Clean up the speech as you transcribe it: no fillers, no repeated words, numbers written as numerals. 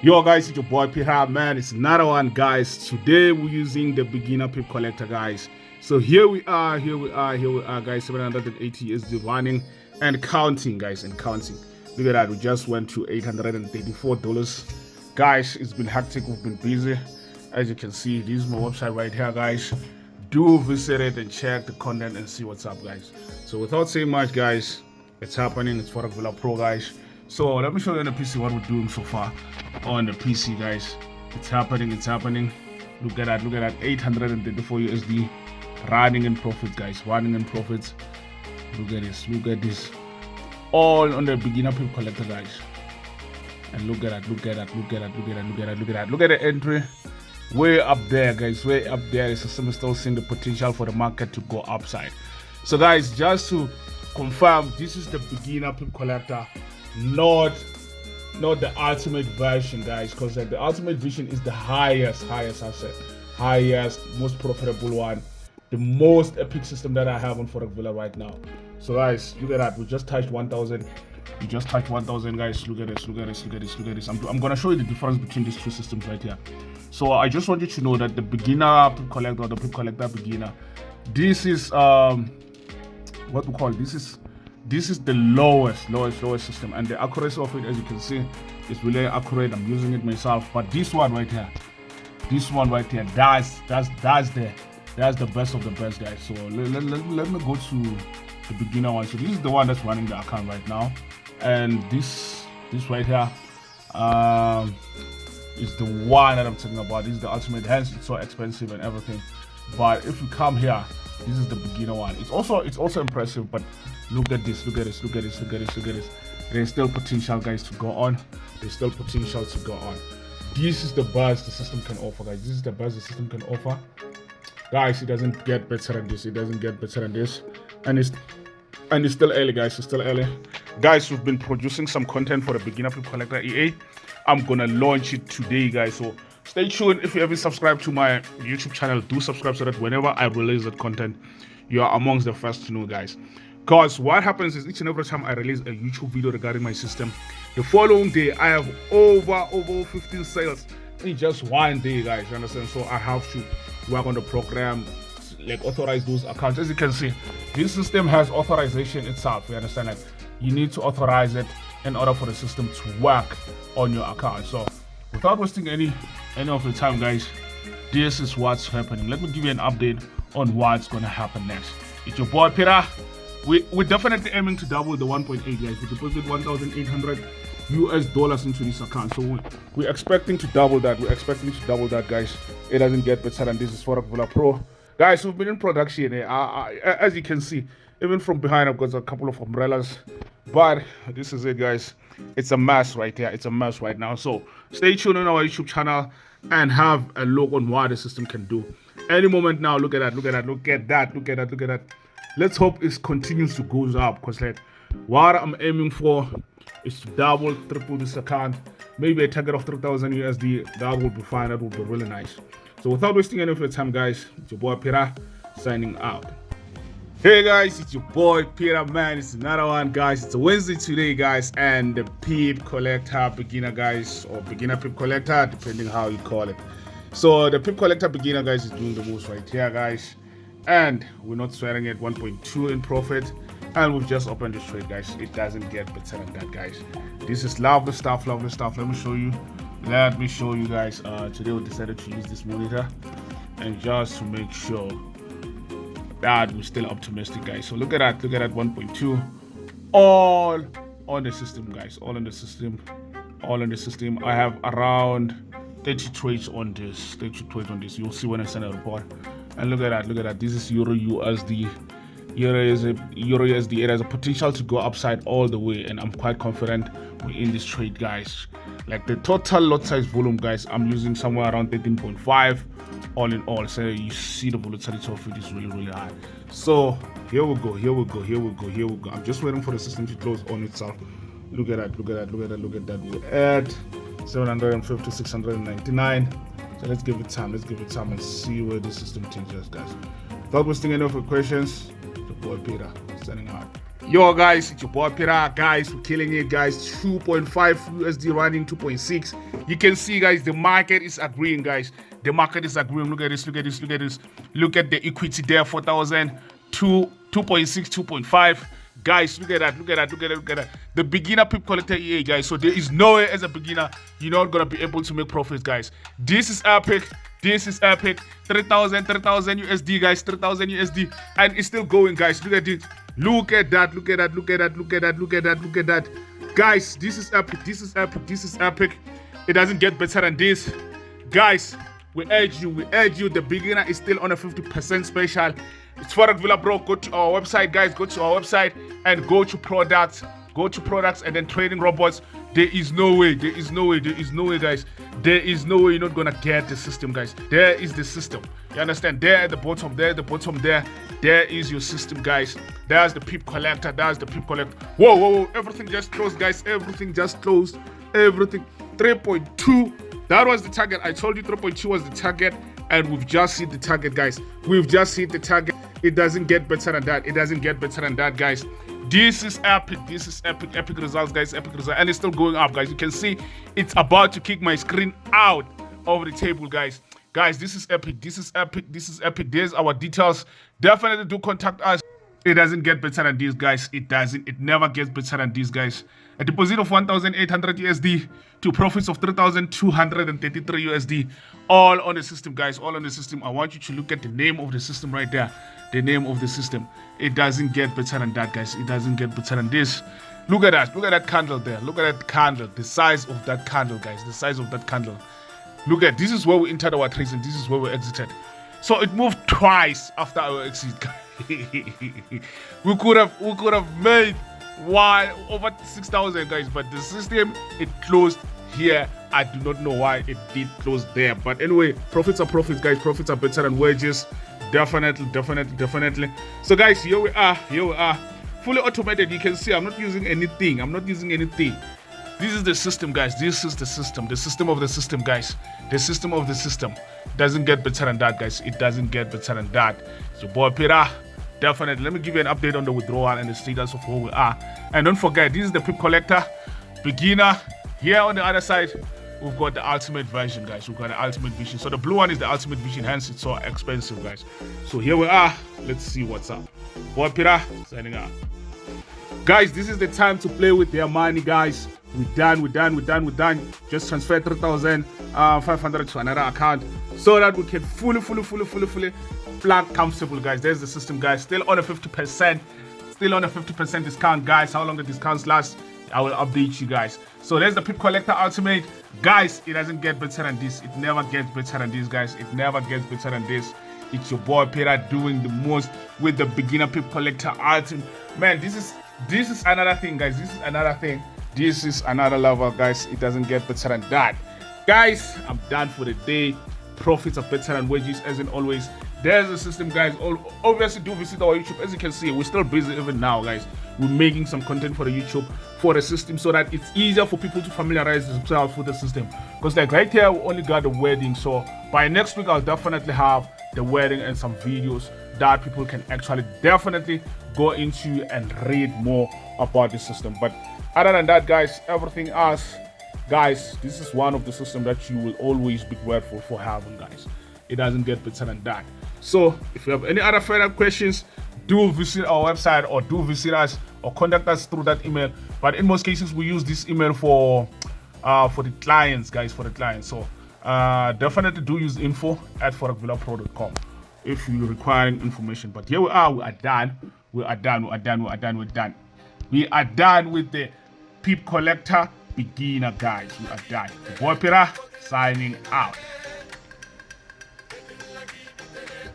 Yo guys, it's your boy Pip, man. It's another one, guys. Today we're using the beginner Pip Collector, guys. So here we are, guys. 780 USD running and counting, guys, and counting. Look at that, we just went to $834. Guys, it's been hectic, we've been busy. As you can see, this is my website right here, guys. Do visit it and check the content and see what's up, guys. So without saying much, guys, it's happening. It's Forex Pro, guys. So let me show you on the PC what we're doing so far on the PC, guys. It's happening. Look at that, 834 USD running in profits, guys. Running in profits. Look at this. All on the beginner Pip Collector, guys. And look at that. Look at the entry. Way up there, guys. Way up there. The system is still seeing the potential for the market to go upside. So guys, just to confirm, this is the beginner Pip Collector, not the ultimate version, guys, because the ultimate version is the highest asset, most profitable one, the most epic system that I have on Forex right now. So guys, look at that. We just touched 1,000. We just touched 1,000, guys. Look at this. I'm gonna show you the difference between these two systems right here. So I just want you to know that the beginner Pip Collector, the Pip Collector beginner, this is what we call this is the lowest system, and the accuracy of it, as you can see, is really accurate. I'm using it myself. But this one right here, that's the best of the best, guys. So let me go to the beginner one. So this is the one that's running the account right now, and this right here is the one that I'm talking about. This is the ultimate, hence it's so expensive and everything. But if you come here, this is the beginner one. It's also impressive, but look at this. There's still potential, guys, to go on. This is the best the system can offer, guys. This is the best the system can offer, guys. It doesn't get better than this. And it's still early, guys. Guys, we've been producing some content for the beginner Pip Collector EA. I'm gonna launch it today, guys. So stay tuned. If you haven't subscribed to my YouTube channel, do subscribe so that whenever I release that content, you are amongst the first to know, guys. Because what happens is, each and every time I release a YouTube video regarding my system, the following day I have over 15 sales in just one day, guys. You understand? So I have to work on the program, like authorize those accounts. As you can see, this system has authorization itself. You understand that you need to authorize it in order for the system to work on your account. So without wasting any of your time, guys, this is what's happening. Let me give you an update on what's gonna happen next. It's your boy Pira. We're definitely aiming to double the 1.8, guys. We deposited $1,800 into this account, so we're expecting to double that. Guys. It doesn't get better than this. Is Forex Pro, guys. We've been in production. As you can see, even from behind, I've got a couple of umbrellas. But this is it, guys. It's a mess right here. It's a mess right now. So stay tuned on our YouTube channel and have a look on what the system can do. Any moment now, look at that. Let's hope it continues to go up, because like what I'm aiming for is to double, triple this account. Maybe a target of 3,000 USD. That would be fine. That would be really nice. So without wasting any of your time, guys, it's your boy Pira signing out. Hey guys, it's your boy Pira, man. It's another one, guys. It's a Wednesday today, guys, and the Pip Collector beginner, guys, or beginner Pip Collector, depending how you call it. So the Pip Collector beginner, guys, is doing the most right here, guys, and we're not swearing at 1.2 in profit, and we've just opened this trade, guys. It doesn't get better than that, guys. This is lovely stuff. Let me show you, guys. Today we decided to use this monitor, and just to make sure that we're still optimistic, guys. So look at that 1.2, all on the system, guys. All in the system. I have around 30 trades on this. You'll see when I send a report. And look at that. This is Euro USD. Euro USD. It has a potential to go upside all the way, and I'm quite confident we're in this trade, guys. Like the total lot size volume, guys, I'm using somewhere around 13.5 all in all. So you see the volatility of it is really high. So here we go. I'm just waiting for the system to close on itself. Look at that. We're at 750, 699. So let's give it time and see where the system takes us, guys. Without wasting any of your questions, the boy Peter signing out. Yo guys, it's your boy Pira. Guys, we're killing it, guys. 2.5 USD running 2.6. You can see, guys, the market is agreeing, guys. The market is agreeing. Look at this, look at this, look at this. Look at the equity there, 4,000, 2.6, 2.5. Guys, look at that, look at that, look at that, look at that. The beginner Pip Collector EA, guys. So there is no way as a beginner you're not gonna be able to make profits, guys. This is epic. This is epic. 3,000 USD, guys. 3,000 USD, and it's still going, guys. Look at it. Look at that. Look at that. Look at that. Look at that. Look at that. Look at that, guys. This is epic. This is epic. This is epic. It doesn't get better than this, guys. We urge you. We urge you. The beginner is still on a 50% special. It's Forex Villa Bro. Go to our website, guys. Go to our website and go to products. Go to products and then trading robots. There is no way. There is no way. There is no way, guys. There is no way you're not gonna get the system, guys. There is the system. You understand? There at the bottom. There at the bottom. There. There is your system, guys. There's the Pip Collector. There's the Pip Collector. Whoa, whoa, whoa! Everything just closed, guys. Everything just closed. Everything. 3.2. That was the target. I told you 3.2 was the target, and we've just hit the target, guys. We've just hit the target. It doesn't get better than that. It doesn't get better than that, guys. This is epic. This is epic. Epic results, guys. Epic results. And it's still going up, guys. You can see it's about to kick my screen out of the table, guys. Guys, this is epic. This is epic. This is epic. There's our details. Definitely do contact us. It doesn't get better than this, guys. It doesn't. It never gets better than this, guys. A deposit of 1,800 USD to profits of 3,233 USD. All on the system, guys. All on the system. I want you to look at the name of the system right there. The name of the system. It doesn't get better than that, guys. It doesn't get better than this. Look at that. Look at that candle there. Look at that candle. The size of that candle, guys. The size of that candle. Look at this is where we entered our trades and this is where we exited. So it moved twice after our exit. we could have made over 6,000, guys, but the system, it closed here. I do not know why it did close there, but anyway, profits are profits, guys. Profits are better than wages. Definitely. So guys, here we are, fully automated. You can see I'm not using anything. This is the system, guys. This is the system of the system, guys. The system of the system. Doesn't get better than that, guys. It doesn't get better than that. So boy Peter, definitely. Let me give you an update on the withdrawal and the status of where we are. And don't forget, this is the Pip Collector beginner. Here on the other side, we've got the ultimate version, guys. We've got the ultimate vision. So the blue one is the ultimate vision, hence it's so expensive, guys. So here we are. Let's see what's up. Boy Peter, signing out. Guys, this is the time to play with their money, guys. We're done. Just transfer 3,500 to another account so that we can fully plug comfortable, guys. There's the system, guys. Still on a 50%. Still on a 50% discount, guys. How long the discounts last, I will update you guys. So there's the Pip Collector Ultimate. Guys, it doesn't get better than this. It never gets better than this, guys. It never gets better than this. It's your boy Peter doing the most with the beginner Pip Collector Ultimate. Man, this is another thing, guys. This is another thing. This is another level, guys. It doesn't get better than that. Guys, I'm done for the day. Profits are better than wages, as in always. There's the system, guys. Obviously, do visit our YouTube. As you can see, we're still busy even now, guys. We're making some content for the YouTube, for the system, so that it's easier for people to familiarize themselves with the system. Because like right here, we only got the wording. So by next week, I'll definitely have the wording and some videos that people can actually definitely go into and read more about the system. But other than that, guys, everything else, guys, this is one of the systems that you will always be grateful for having, guys. It doesn't get better than that. So if you have any other further questions, do visit our website or do visit us or contact us through that email. But in most cases, we use this email for the clients, guys, for the clients. So definitely do use info@forexvillapro.com if you're requiring information. But here we are done. We are done with the Pip Collector beginner, guys. We are done. Boy Peter signing out.